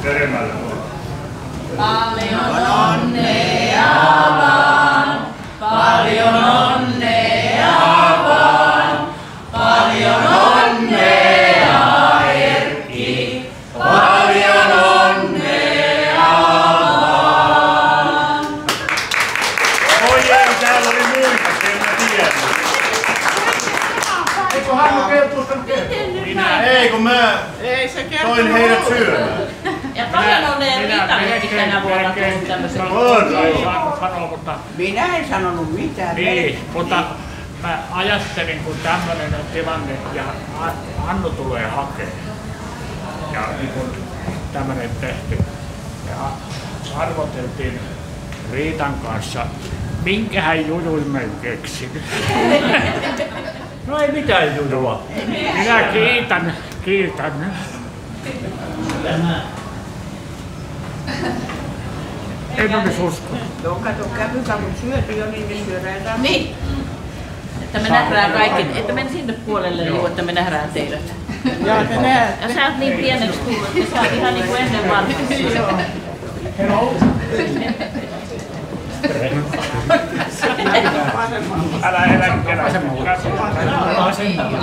Veremällä. Paljon onnea vaan, paljon onnea vaan, paljon onnea Erkki, paljon onnea vaan. Oi ei, täällä oli muita, en mä tiedä. Eikö Hannu Keltusta kertonut? Minä. Ei kun mä toin heidät syömään. Ja paljon onnea Riitallekin tänä vuonna tullut tämmöisen. Minä en sanonut mitään. Niin, mutta mä ajattelin, kun tämmöinen on tilanne ja Hannu tulee hakemaan. Ja niin kun tämmöinen tehty. Ja arvoteltiin Riitan kanssa, minkähän jujun mä keksin. No ei mitään jujua. Minä kiitän. En olisi uskonut. Joo, kato, kävykavut syöty jo, niin ne syödään taas. Niin. Että me nähdään kaikki, että mene sinne puolelle, niin, että me nähdään teidät. Joo, te näette. Ja sä oot niin pieneksi tullut, että sä oot ihan niin kuin ennen vanhassa. Älä eläkkeellä.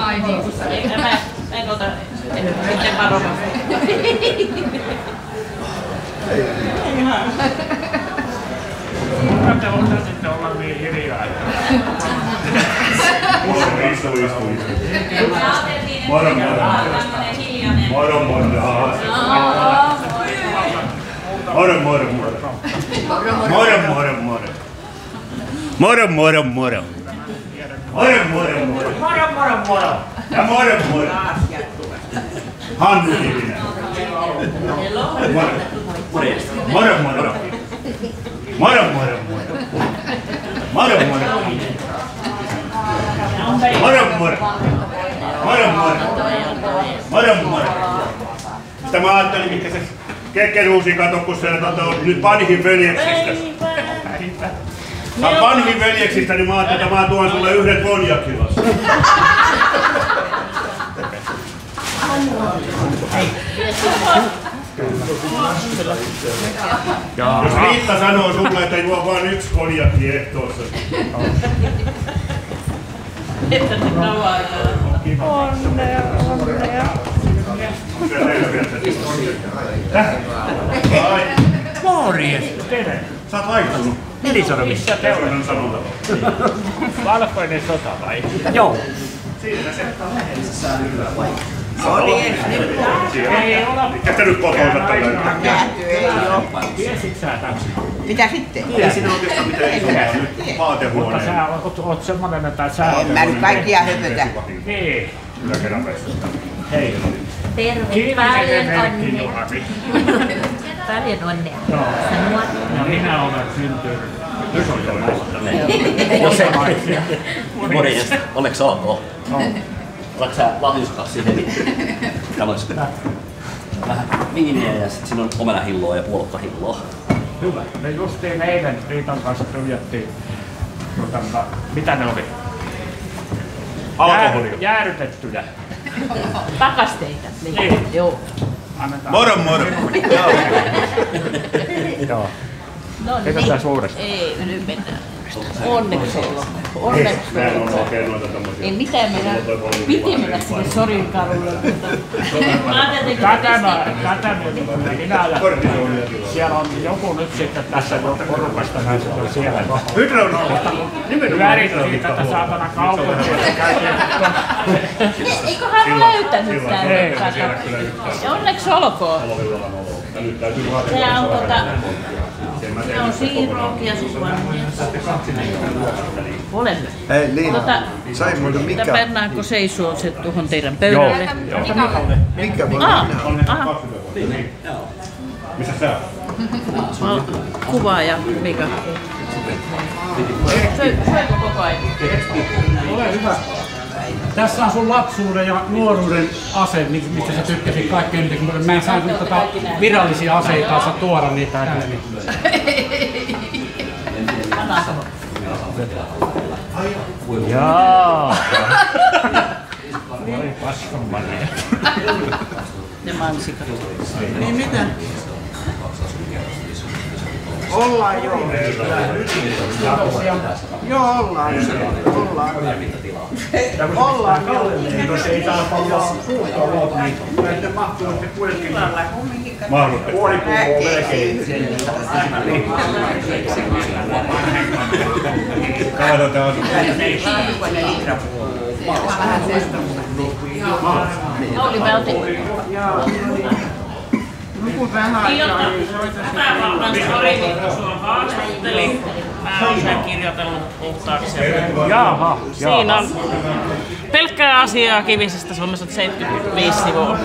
Ai niin kuin sä. Mä en ota miten varovasti. Kuinka te voitte sitten olla niin hiljaa? Istu. Moro. Ja moro. Hannu Kivinen. Moro. Sitä mä ajattelin, mitkä se kekkeruusi kato, kun se nyt Vanhin veljeksistä. Sä oot Vanhin veljeksistä, niin mä ajattelin, että mä tuon sulle yhden konjakilasta. Jos Riitta sanoo sulle, että juo vaan yksi konjakki ehtoossa. Että se kauan aikaa. Onnea. Morjes! Sä oot laittanut. Nelisormissa. Teuranan sanonta. Valkoinen sota vai? Joo. Siinä se. Ei ole. Mikä te nyt kotoa tällä? Nähty ei oo. Tiesitkö sä tämän? Mitä sitten? Ei siinä oikeastaan mitään isompaa nyt. Mutta Vaatehuoneen. sä oot semmonen, että sä En mä nyt kaikkia höpötä. Niin. Yläkerranpessusta. Hei. Terve, Kiinnisen paljon Erkki onnea. Juhani. Paljon onnea. Joo. Sanua. Ja minä olen syntynyt. Jos ei morjesta. Onneksi olkoon. Oletko sä lahjuskas siihen? Täällä olisi vähän viiniä ja sitten siinä on omenahilloa ja puolukkahilloa. Hyvä. Me justiin eilen Riitan kanssa tyhjättiin. Mitä ne oli? Alkoholia. Jäädytettyjä. Pakasteita. Niin. Joo. Annetaan. Moro. Joo. No Pidetään suuresti. Ei, nyt mennään. Onneksi olkoon. Onneksi olkoon. Ei mitään mennä. Piti mennä sinne Sorinkarulle, mutta mä ajattelin, Tätä minä ja siellä on joku nyt sitten tässä porukasta näistä siellä. Pyörit siitä, että saatana kaupunkia käytiin. eiköhän ole löytänyt tänne. Ja onneksi olkoon. Tää on siirrokia sukua. Olemme. Hei Liina, sai muuten mikä? Pannaanko seisoo se tuohon teidän pöydälle? Mikä voi minä? Missä sä oot? Kuvaaja Mika. Syökö koko ajan? Ole hyvä. Tässä on sun lapsuuden ja nuoruuden ase, mistä sä tykkäsit kaikkein eniten. Mä en saanut virallisia aseita kanssa tuoda niitä. Jaa. Oi paskan Maria. Ne mansikat. Niin mitä? Ollaan joo. Joo, ollaan. Ollaan joo. Jos ei täällä paljon puuta ole, niin näitä mahtuu sitten kuitenkin puoli puhua melkein. Katsotaan. Oli välti. Nuku vähän aikaa. Tätävallan Sori sua haastatteli. Mä oon sen kirjoitellut puhtaakseen. Jaha, Siinä on pelkkää asiaa Kivisestä Suomessa 75 sivua.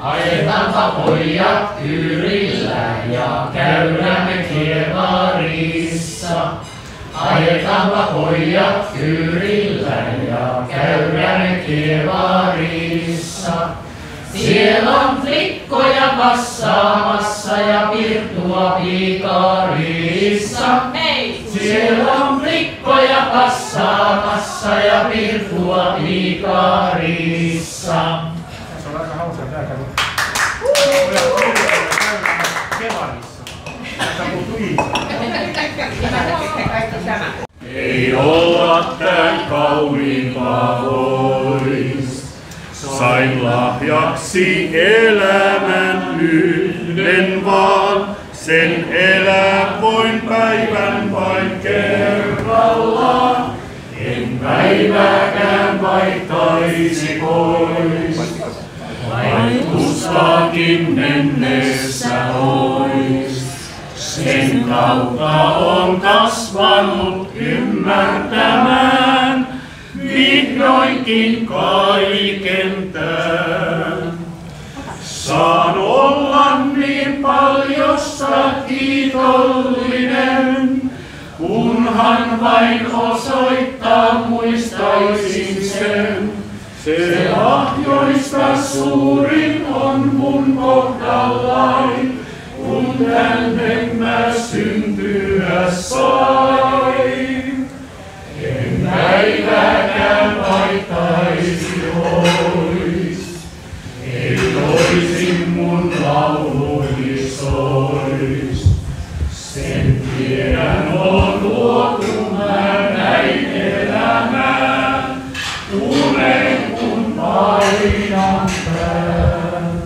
Ajetaanpa pojat kyyrillä ja käydämme kievarissa. Ajetaanpa pojat kyyrillä ja käydämme kievarissa. Siellä on flikkoja passaamassa ja pirtua piikarissa. Siellä on flikkoja passaamassa ja pirtua piikarissa. se on aika hauska täällä. Kevarissa. Tätä puhuttu Ei olla tän kauniimpaa vois. Sain lahjaksi elämän yhden vaan. Sen elää voin päivän vain kerrallaan. En päivääkään vaihtaisi pois. Vaikustakin mennessä ois. Sen kautta on kasvanut ymmärtämään vihdoinkin kaiken tän. Saan olla niin paljosta kiitollinen, kunhan vain osoittaa muistaisin sen. Se lahjoista suurin on mun kohdallain, kun tänne mä syntyä sain. En päivääkään vaihtaisi pois, ei toisin mun lauluni sois. Sen tiedän on luotu mä näin elämään, tunnen kun painan pään.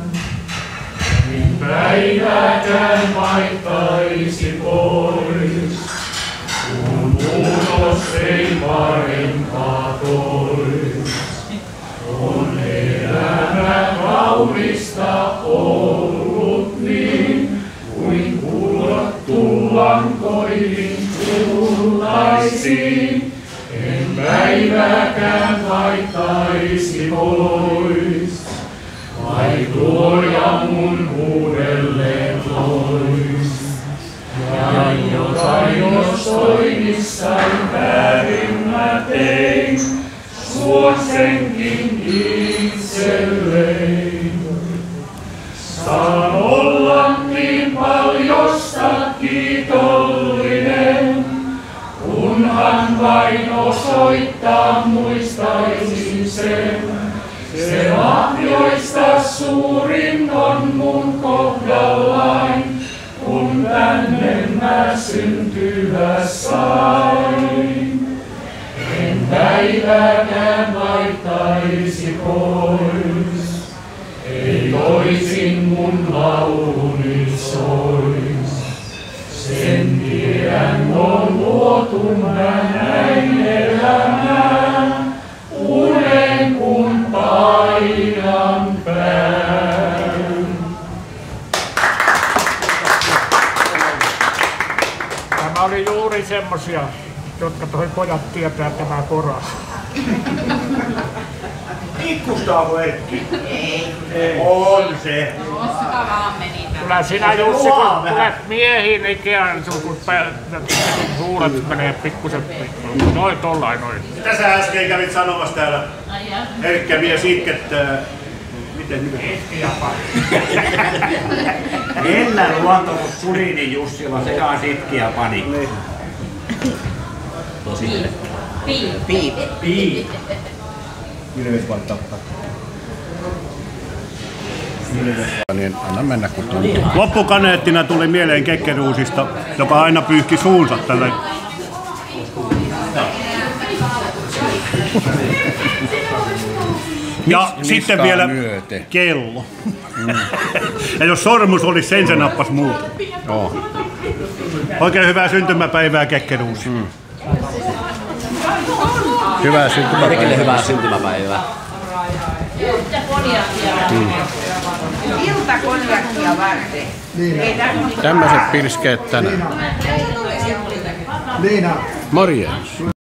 En päivääkään vaihtaisi pois, kun muutos ei parempaa tois. On elämä kaunista ollut niin, kuin kudottu lankoihin kullaisiin. En päivääkään vaihtaisi pois, vai luoja mun uudelleen tois. Ja jotain jos toimissain väärin mä tein, suon senkin itselleen. Saan olla niin paljosta kiitollinen, kunhan vain osoittaa muistaisin sen. Se lahjoista suurin on mun kohdallain, kun tänne mä syntyä sain. En päivääkään vaihtaisi pois, ei toisin mun lauluni sois. Sen tiedän on luotu mä näin elämään, unen kun painan pään. Tämä oli juuri semmosia, jotka toi pojat tietää tämä pora. Ikkusta on Erkki. Ei. On se. Kyllä sinä Jussi, kun tulet miehiin ikään, kun huulet menee pikkusen pikkusen. Noin tollain noin. Mitä sä äsken kävit sanomassa täällä? Erkkä mies itkettää. Miten hyvä? Ennä luonto, kun Sulinin Jussilla se taas itki ja pani. Tosi Piip. Piip. Niin anna mennä kun tuntuu. Loppukaneettina tuli mieleen Kekkeruusista, joka aina pyyhki suunsa tälle. Ja sitten vielä myöten. kello. Ja jos sormus olisi sen, se nappas muuta. Oikein hyvää syntymäpäivää, Kekkeruusi. Hyvää syntymäpäivää. Kaikille hyvää syntymäpäivää. Iltakonjakkia varten. Tämmöiset pilskeet tänään. Morjens.